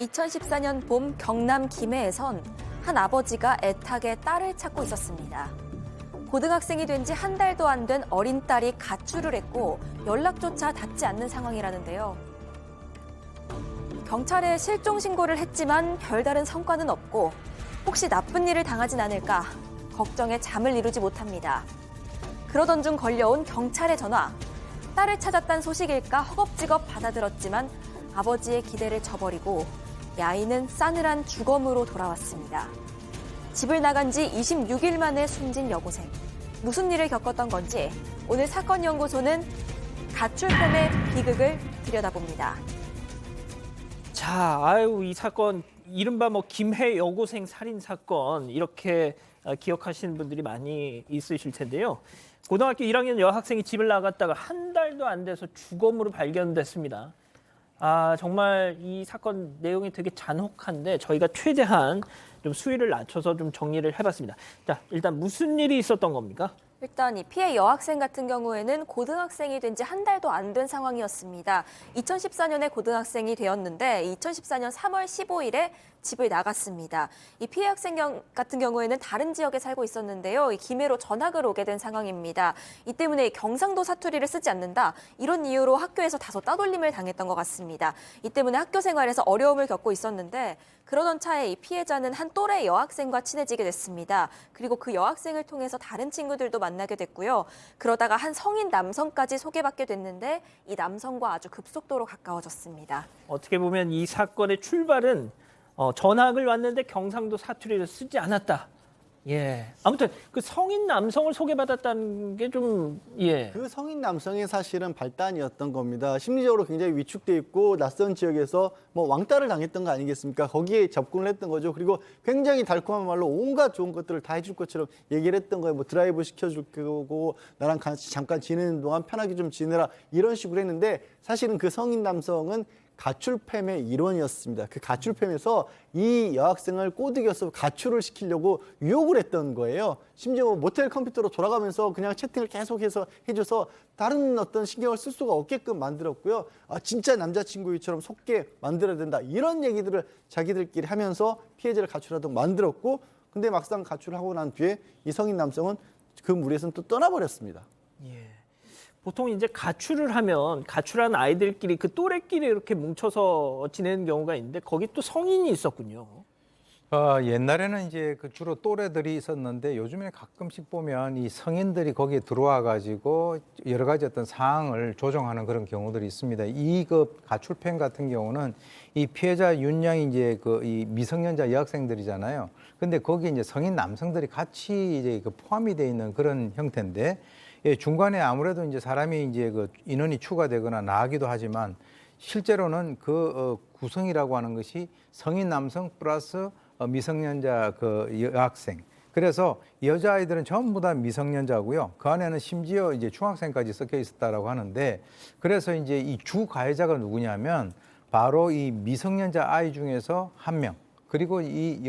2014년 봄 경남 김해에선 한 아버지가 애타게 딸을 찾고 있었습니다. 고등학생이 된 지 한 달도 안 된 어린 딸이 가출을 했고 연락조차 닿지 않는 상황이라는데요. 경찰에 실종 신고를 했지만 별다른 성과는 없고 혹시 나쁜 일을 당하진 않을까 걱정에 잠을 이루지 못합니다. 그러던 중 걸려온 경찰의 전화. 딸을 찾았다는 소식일까 허겁지겁 받아들었지만 아버지의 기대를 저버리고 아이는 싸늘한 주검으로 돌아왔습니다. 집을 나간 지 26일 만에 숨진 여고생. 무슨 일을 겪었던 건지 오늘 사건연구소는 가출범의 비극을 들여다봅니다. 자, 아유 이 사건 이른바 김해 여고생 살인 사건 이렇게 기억하시는 분들이 많이 있으실 텐데요. 고등학교 1학년 여학생이 집을 나갔다가 한 달도 안 돼서 주검으로 발견됐습니다. 아, 정말 이 사건 내용이 되게 잔혹한데 저희가 최대한 좀 수위를 낮춰서 좀 정리를 해봤습니다. 자, 일단 무슨 일이 있었던 겁니까? 일단 이 피해 여학생 같은 경우에는 고등학생이 된 지 한 달도 안 된 상황이었습니다. 2014년에 고등학생이 되었는데 2014년 3월 15일에 집을 나갔습니다. 이 피해 학생 같은 경우에는 다른 지역에 살고 있었는데요. 이 김해로 전학을 오게 된 상황입니다. 이 때문에 경상도 사투리를 쓰지 않는다. 이런 이유로 학교에서 다소 따돌림을 당했던 것 같습니다. 이 때문에 학교 생활에서 어려움을 겪고 있었는데 그러던 차에 이 피해자는 한 또래 여학생과 친해지게 됐습니다. 그리고 그 여학생을 통해서 다른 친구들도 만나게 됐고요. 그러다가 한 성인 남성까지 소개받게 됐는데 이 남성과 아주 급속도로 가까워졌습니다. 어떻게 보면 이 사건의 출발은 전학을 왔는데 경상도 사투리를 쓰지 않았다. 예. 아무튼 그 성인 남성을 소개받았다는 게 좀 예. 그 성인 남성이 사실은 발단이었던 겁니다. 심리적으로 굉장히 위축돼 있고 낯선 지역에서 왕따를 당했던 거 아니겠습니까? 거기에 접근을 했던 거죠. 그리고 굉장히 달콤한 말로 온갖 좋은 것들을 다 해줄 것처럼 얘기를 했던 거예요. 드라이브 시켜줄 거고 나랑 같이 잠깐 지내는 동안 편하게 좀 지내라 이런 식으로 했는데 사실은 그 성인 남성은 가출팸의 일원이었습니다. 그 가출팸에서 이 여학생을 꼬드겨서 가출을 시키려고 유혹을 했던 거예요. 심지어 모텔 컴퓨터로 돌아가면서 그냥 채팅을 계속해서 해줘서 다른 어떤 신경을 쓸 수가 없게끔 만들었고요. 진짜 남자친구처럼 속게 만들어야 된다. 이런 얘기들을 자기들끼리 하면서 피해자를 가출하도록 만들었고 근데 막상 가출하고 난 뒤에 이 성인 남성은 그 무리에서는 또 떠나버렸습니다. 예. 보통 이제 가출을 하면 가출한 아이들끼리 그 또래끼리 이렇게 뭉쳐서 지내는 경우가 있는데 거기 또 성인이 있었군요. 옛날에는 이제 주로 또래들이 있었는데 요즘에 가끔씩 보면 이 성인들이 거기에 들어와 가지고 여러 가지 어떤 상황을 조정하는 그런 경우들이 있습니다. 이 가출팸 같은 경우는 이 피해자 윤양이 이제 이 미성년자 여학생들이잖아요. 근데 거기에 이제 성인 남성들이 같이 이제 포함이 돼 있는 그런 형태인데 예, 중간에 아무래도 이제 사람이 이제 인원이 추가되거나 나가기도 하지만 실제로는 구성이라고 하는 것이 성인 남성 플러스 미성년자 여학생. 그래서 여자아이들은 전부 다 미성년자고요. 그 안에는 심지어 이제 중학생까지 섞여 있었다라고 하는데 그래서 이제 이 주 가해자가 누구냐면 바로 이 미성년자 아이 중에서 한 명. 그리고 이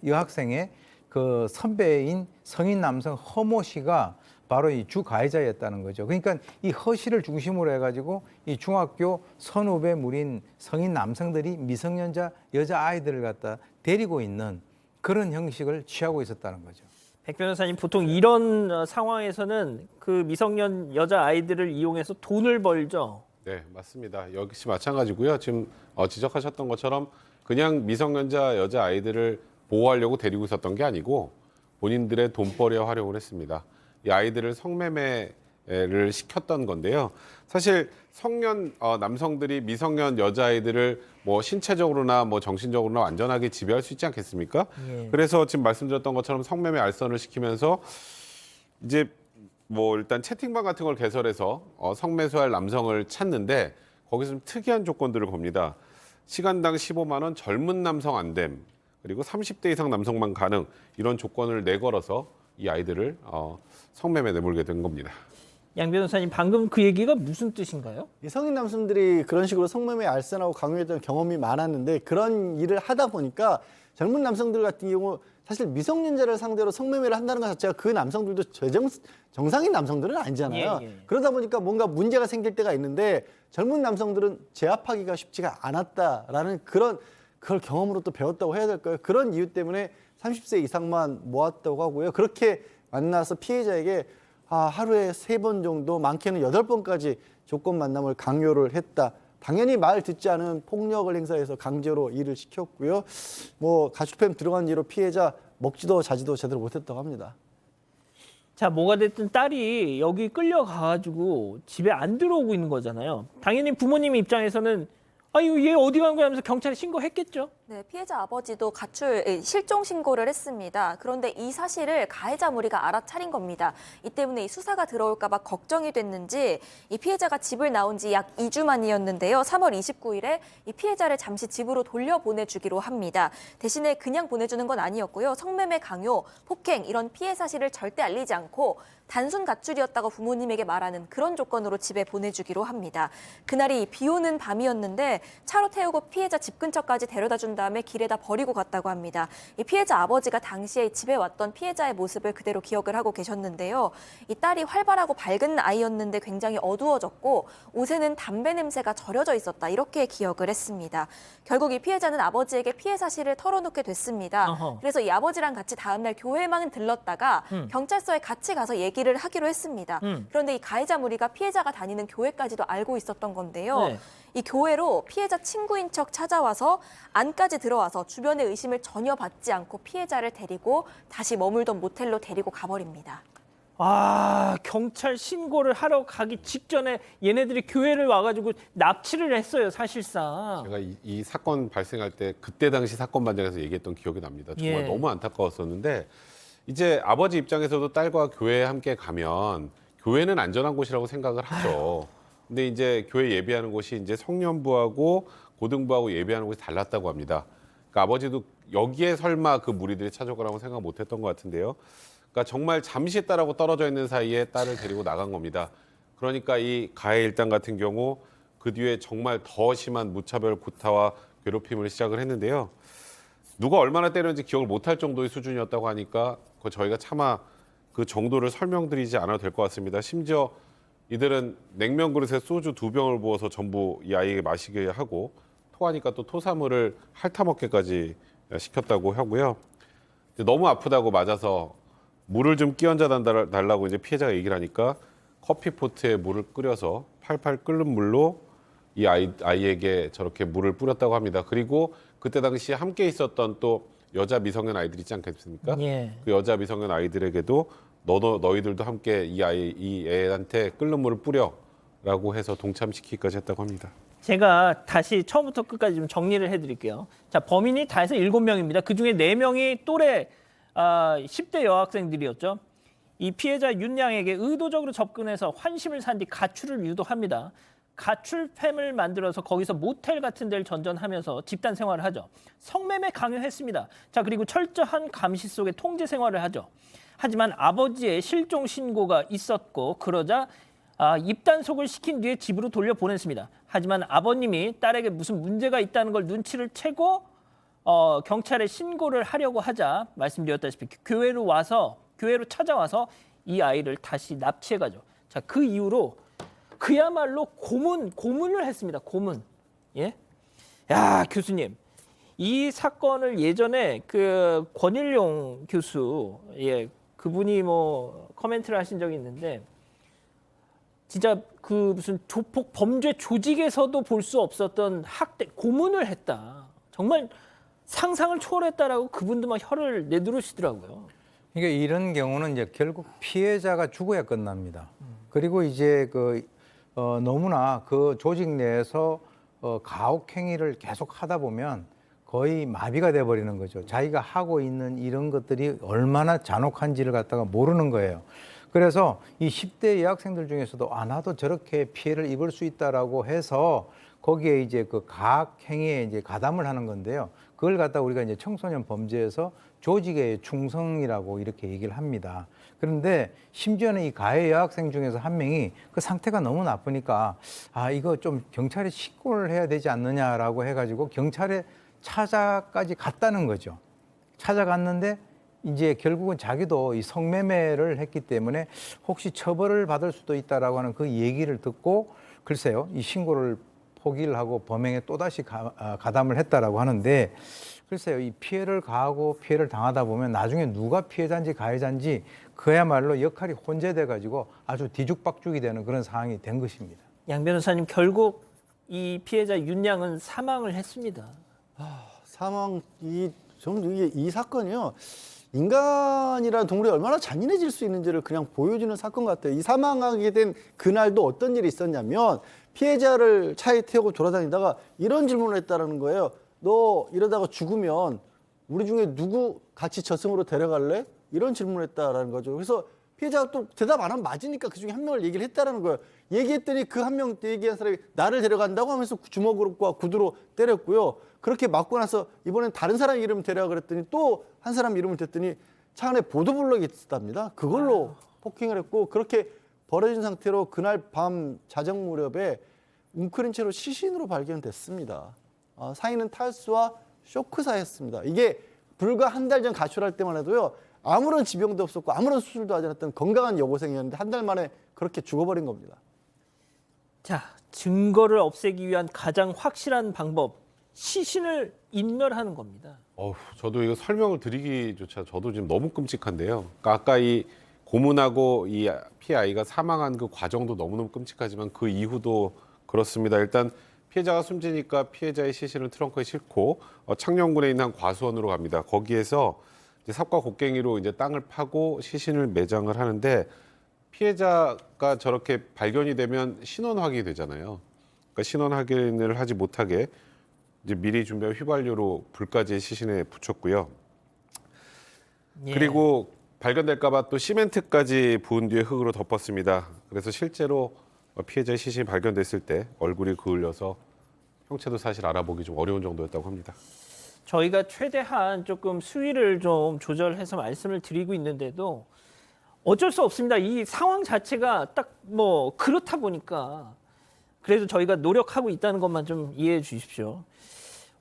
여학생의 그 선배인 성인 남성 허모 씨가 바로 이 주 가해자였다는 거죠. 그러니까 이 허 씨를 중심으로 해가지고 이 중학교 선후배 무린 성인 남성들이 미성년자 여자 아이들을 갖다 데리고 있는 그런 형식을 취하고 있었다는 거죠. 백 변호사님, 보통 이런 상황에서는 그 미성년 여자 아이들을 이용해서 돈을 벌죠. 네, 맞습니다. 역시 마찬가지고요. 지금 지적하셨던 것처럼 그냥 미성년자 여자 아이들을 보호하려고 데리고 있었던 게 아니고 본인들의 돈벌이에 활용을 했습니다. 이 아이들을 성매매를 시켰던 건데요. 사실 성년 남성들이 미성년 여자아이들을 신체적으로나 정신적으로나 완전하게 지배할 수 있지 않겠습니까? 예. 그래서 지금 말씀드렸던 것처럼 성매매 알선을 시키면서 이제 일단 채팅방 같은 걸 개설해서 성매수할 남성을 찾는데 거기서 좀 특이한 조건들을 봅니다. 시간당 15만 원, 젊은 남성 안 됨. 그리고 30대 이상 남성만 가능 이런 조건을 내걸어서 이 아이들을 성매매 내몰게 된 겁니다. 양 변호사님, 방금 그 얘기가 무슨 뜻인가요? 이 성인 남성들이 그런 식으로 성매매 알선하고 강요했던 경험이 많았는데 그런 일을 하다 보니까 젊은 남성들 같은 경우 사실 미성년자를 상대로 성매매를 한다는 것 자체가 그 남성들도 정상인 남성들은 아니잖아요. 예, 예. 그러다 보니까 뭔가 문제가 생길 때가 있는데 젊은 남성들은 제압하기가 쉽지가 않았다라는 그걸 경험으로 또 배웠다고 해야 될까요? 그런 이유 때문에 30세 이상만 모았다고 하고요. 그렇게 만나서 피해자에게 하루에 3번 정도, 많게는 8번까지 조건 만남을 강요를 했다. 당연히 말 듣지 않은 폭력을 행사해서 강제로 일을 시켰고요. 뭐 가출팸 들어간 뒤로 피해자 먹지도 자지도 제대로 못했다고 합니다. 자, 뭐가 됐든 딸이 여기 끌려가가지고 집에 안 들어오고 있는 거잖아요. 당연히 부모님 입장에서는 아유, 얘 어디 간 거야 하면서 경찰에 신고했겠죠. 네, 피해자 아버지도 실종 신고를 했습니다. 그런데 이 사실을 가해자 무리가 알아차린 겁니다. 이 때문에 이 수사가 들어올까 봐 걱정이 됐는지 이 피해자가 집을 나온 지 약 2주 만이었는데요. 3월 29일에 이 피해자를 잠시 집으로 돌려보내주기로 합니다. 대신에 그냥 보내주는 건 아니었고요. 성매매 강요, 폭행 이런 피해 사실을 절대 알리지 않고 단순 가출이었다고 부모님에게 말하는 그런 조건으로 집에 보내주기로 합니다. 그날이 비 오는 밤이었는데 차로 태우고 피해자 집 근처까지 데려다 준 다음에 길에다 버리고 갔다고 합니다. 이 피해자 아버지가 당시에 집에 왔던 피해자의 모습을 그대로 기억을 하고 계셨는데요. 이 딸이 활발하고 밝은 아이였는데 굉장히 어두워졌고 옷에는 담배 냄새가 절여져 있었다. 이렇게 기억을 했습니다. 결국 이 피해자는 아버지에게 피해 사실을 털어놓게 됐습니다. 어허. 그래서 이 아버지랑 같이 다음날 교회만 들렀다가 경찰서에 같이 가서 얘기를 하기로 했습니다. 그런데 이 가해자 무리가 피해자가 다니는 교회까지도 알고 있었던 건데요. 네. 이 교회로 피해자 친구인 척 찾아와서 안까지 들어와서 주변의 의심을 전혀 받지 않고 피해자를 데리고 다시 머물던 모텔로 데리고 가버립니다. 경찰 신고를 하러 가기 직전에 얘네들이 교회를 와가지고 납치를 했어요, 사실상. 제가 이 사건 발생할 때 그때 당시 사건 반장에서 얘기했던 기억이 납니다. 정말 예. 너무 안타까웠었는데 이제 아버지 입장에서도 딸과 교회에 함께 가면 교회는 안전한 곳이라고 생각을 하죠. 근데 이제 교회 예배하는 곳이 이제 성년부하고 고등부하고 예배하는 곳이 달랐다고 합니다. 그러니까 아버지도 여기에 설마 그 무리들이 찾아오라고 생각 못했던 것 같은데요. 그러니까 정말 잠시 딸하고 떨어져 있는 사이에 딸을 데리고 나간 겁니다. 그러니까 이 가해 일당 같은 경우 그 뒤에 정말 더 심한 무차별 구타와 괴롭힘을 시작을 했는데요. 누가 얼마나 때렸는지 기억을 못할 정도의 수준이었다고 하니까 저희가 차마 그 정도를 설명드리지 않아도 될 것 같습니다. 심지어 이들은 냉면 그릇에 소주 2병을 부어서 전부 이 아이에게 마시게 하고 토하니까 또 토사물을 핥아먹게까지 시켰다고 하고요. 너무 아프다고 맞아서 물을 좀 끼얹어 달라고 이제 피해자가 얘기를 하니까 커피포트에 물을 끓여서 팔팔 끓는 물로 이 아이에게 저렇게 물을 뿌렸다고 합니다. 그리고 그때 당시 함께 있었던 또 여자 미성년 아이들 있지 않겠습니까? 예. 그 여자 미성년 아이들에게도 너희들도 함께 이 애한테 끓는 물을 뿌려라고 해서 동참시키기까지 했다고 합니다. 제가 다시 처음부터 끝까지 좀 정리를 해드릴게요. 자, 범인이 다 해서 7명입니다. 그중에 4명이 또래 10대 여학생들이었죠. 이 피해자 윤양에게 의도적으로 접근해서 환심을 산 뒤 가출을 유도합니다. 가출팸을 만들어서 거기서 모텔 같은 데를 전전하면서 집단 생활을 하죠. 성매매 강요했습니다. 자, 그리고 철저한 감시 속에 통제 생활을 하죠. 하지만 아버지의 실종 신고가 있었고 그러자 입단속을 시킨 뒤에 집으로 돌려보냈습니다. 하지만 아버님이 딸에게 무슨 문제가 있다는 걸 눈치를 채고 경찰에 신고를 하려고 하자 말씀드렸다시피 교회로 찾아와서 이 아이를 다시 납치해가죠. 자, 그 이후로 그야말로 고문을 했습니다. 고문. 예? 야, 교수님. 이 사건을 예전에 그 권일용 교수, 그분이 뭐 코멘트를 하신 적이 있는데 진짜 그 무슨 조폭 범죄 조직에서도 볼 수 없었던 학대, 고문을 했다. 정말 상상을 초월했다라고 그분도 막 혀를 내두르시더라고요. 그러니까 이런 경우는 이제 결국 피해자가 죽어야 끝납니다. 그리고 이제 너무나 그 조직 내에서 가혹 행위를 계속 하다 보면 거의 마비가 돼 버리는 거죠. 자기가 하고 있는 이런 것들이 얼마나 잔혹한지를 갖다가 모르는 거예요. 그래서 이 10대 여학생들 중에서도 나도 저렇게 피해를 입을 수 있다라고 해서 거기에 이제 그 가학 행위에 이제 가담을 하는 건데요. 그걸 갖다 우리가 이제 청소년 범죄에서 조직의 충성이라고 이렇게 얘기를 합니다. 그런데 심지어는 이 가해 여학생 중에서 한 명이 그 상태가 너무 나쁘니까 이거 좀 경찰에 신고를 해야 되지 않느냐라고 해가지고 경찰에 찾아까지 갔다는 거죠. 찾아갔는데 이제 결국은 자기도 이 성매매를 했기 때문에 혹시 처벌을 받을 수도 있다라고 하는 그 얘기를 듣고 글쎄요, 이 신고를 포기를 하고 범행에 또다시 가담을 했다라고 하는데 글쎄요, 이 피해를 가하고 피해를 당하다 보면 나중에 누가 피해자인지 가해자인지 그야말로 역할이 혼재돼 가지고 아주 뒤죽박죽이 되는 그런 상황이 된 것입니다. 양 변호사님, 결국 이 피해자 윤양은 사망을 했습니다. 저는 이게 이 사건이요. 인간이라는 동물이 얼마나 잔인해질 수 있는지를 그냥 보여주는 사건 같아요. 이 사망하게 된 그날도 어떤 일이 있었냐면 피해자를 차에 태우고 돌아다니다가 이런 질문을 했다라는 거예요. 너 이러다가 죽으면 우리 중에 누구 같이 저승으로 데려갈래? 이런 질문을 했다라는 거죠. 그래서 피해자가 또 대답 안 하면 맞으니까 그 중에 한 명을 얘기를 했다라는 거예요. 얘기했더니 그 한 명 얘기한 사람이 나를 데려간다고 하면서 주먹으로과 구두로 때렸고요. 그렇게 맞고 나서 이번엔 다른 사람 이름 데려가 그랬더니 또 한 사람 이름을 댔더니 차 안에 보도블럭이 있었답니다. 그걸로 폭행을 했고 그렇게 버려진 상태로 그날 밤 자정 무렵에 웅크린 채로 시신으로 발견됐습니다. 사인은 탈수와 쇼크사였습니다. 이게 불과 한 달 전 가출할 때만 해도요. 아무런 지병도 없었고 아무런 수술도 하지 않았던 건강한 여고생이었는데 한 달 만에 그렇게 죽어버린 겁니다. 자, 증거를 없애기 위한 가장 확실한 방법, 시신을 인멸하는 겁니다. 저도 이거 설명을 드리기조차 저도 지금 너무 끔찍한데요. 그러니까 아까 이 고문하고 이 피해 아이가 사망한 그 과정도 너무너무 끔찍하지만 그 이후도 그렇습니다. 일단 피해자가 숨지니까 피해자의 시신을 트렁크에 싣고 창녕군에 있는 한 과수원으로 갑니다. 거기에서 이제 삽과 곡괭이로 이제 땅을 파고 시신을 매장을 하는데 피해자가 저렇게 발견이 되면 신원 확인이 되잖아요. 그러니까 신원 확인을 하지 못하게 이제 미리 준비한 휘발유로 불까지 시신에 붙였고요. 예. 그리고 발견될까봐 또 시멘트까지 부은 뒤에 흙으로 덮었습니다. 그래서 실제로 피해자의 시신이 발견됐을 때 얼굴이 그을려서 형체도 사실 알아보기 좀 어려운 정도였다고 합니다. 저희가 최대한 조금 수위를 좀 조절해서 말씀을 드리고 있는데도 어쩔 수 없습니다. 이 상황 자체가 딱 뭐 그렇다 보니까 그래도 저희가 노력하고 있다는 것만 좀 이해해 주십시오.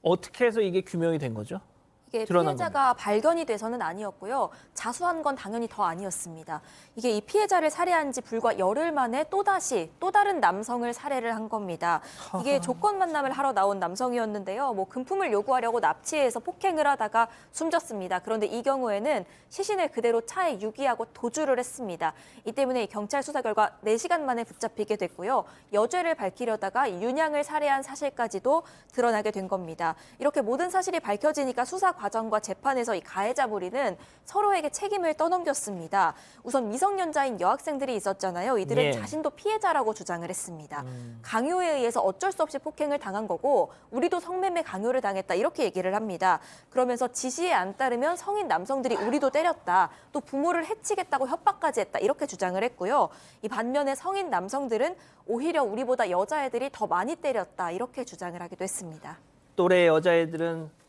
어떻게 해서 이게 규명이 된 거죠? 이게 드러난 피해자가 발견이 돼서는 아니었고요. 자수한 건 당연히 더 아니었습니다. 이게 이 피해자를 살해한 지 불과 열흘 만에 또 다른 남성을 살해를 한 겁니다. 이게 조건 만남을 하러 나온 남성이었는데요. 뭐 금품을 요구하려고 납치해서 폭행을 하다가 숨졌습니다. 그런데 이 경우에는 시신을 그대로 차에 유기하고 도주를 했습니다. 이 때문에 경찰 수사 결과 4시간 만에 붙잡히게 됐고요. 여죄를 밝히려다가 윤양을 살해한 사실까지도 드러나게 된 겁니다. 이렇게 모든 사실이 밝혀지니까 수사 과정과 재판에서 이 가해자 무리는 서로에게 책임을 떠넘겼습니다. 우선 미성년자인 여학생들이 있었잖아요. 이들은 예. 자신도 피해자라고 주장을 했습니다. 강요에 의해서 어쩔 수 없이 폭행을 당한 거고 우리도 성매매 강요를 당했다 이렇게 얘기를 합니다. 그러면서 지시에 안 따르면 성인 남성들이 우리도 때렸다. 또 부모를 해치겠다고 협박까지 했다 이렇게 주장을 했고요. 이 반면에 성인 남성들은 오히려 우리보다 여자애들이 더 많이 때렸다 이렇게 주장을 하기도 했습니다. 또래 여자애들은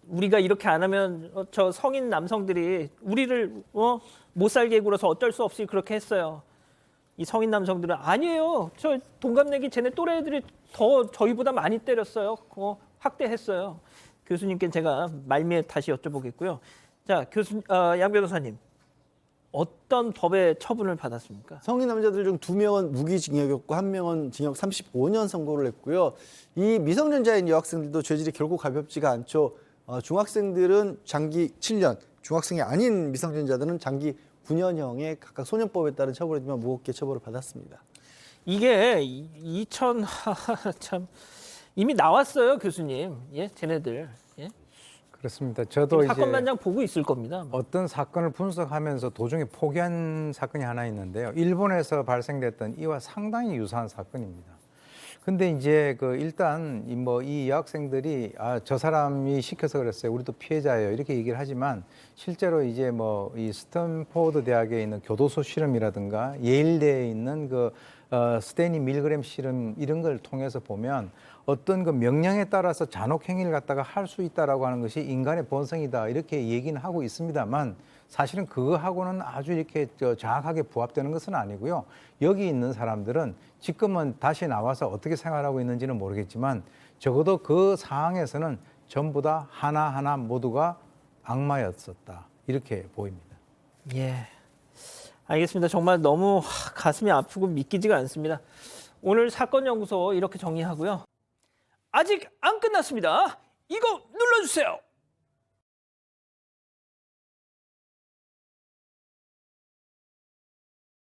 우리가 이렇게 안 하면 저 성인 남성들이 우리를 못 살게 굴어서 어쩔 수 없이 그렇게 했어요. 이 성인 남성들은 아니에요. 저 동갑내기 쟤네 또래 애들이 더 저희보다 많이 때렸어요. 학대했어요. 교수님께 제가 말미에 다시 여쭤보겠고요. 자, 양 변호사님. 어떤 법의 처분을 받았습니까? 성인 남자들 중 2명은 무기징역이었고 1명은 징역 35년 선고를 했고요. 이 미성년자인 여학생들도 죄질이 결코 가볍지가 않죠. 중학생들은 장기 7년, 중학생이 아닌 미성년자들은 장기 9년형의 각각 소년법에 따른 처벌이지만 무겁게 처벌을 받았습니다. 이게 참 이미 나왔어요, 교수님. 예, 쟤네들. 예? 그렇습니다. 저도 이제 사건 반장 보고 있을 겁니다. 어떤 사건을 분석하면서 도중에 포기한 사건이 하나 있는데요. 일본에서 발생됐던 이와 상당히 유사한 사건입니다. 근데 이제 일단 이 여학생들이 저 사람이 시켜서 그랬어요. 우리도 피해자예요. 이렇게 얘기를 하지만 실제로 이제 이 스탠포드 대학에 있는 교도소 실험이라든가 예일대에 있는 스테니 밀그램 실험 이런 걸 통해서 보면 어떤 명령에 따라서 잔혹 행위를 갖다가 할 수 있다라고 하는 것이 인간의 본성이다 이렇게 얘기는 하고 있습니다만 사실은 그거하고는 아주 이렇게 정확하게 부합되는 것은 아니고요. 여기 있는 사람들은 지금은 다시 나와서 어떻게 생활하고 있는지는 모르겠지만 적어도 그 상황에서는 전부 다 하나하나 모두가 악마였었다. 이렇게 보입니다. 예, 알겠습니다. 정말 너무 가슴이 아프고 믿기지가 않습니다. 오늘 사건 연구소 이렇게 정리하고요. 아직 안 끝났습니다. 이거 눌러주세요.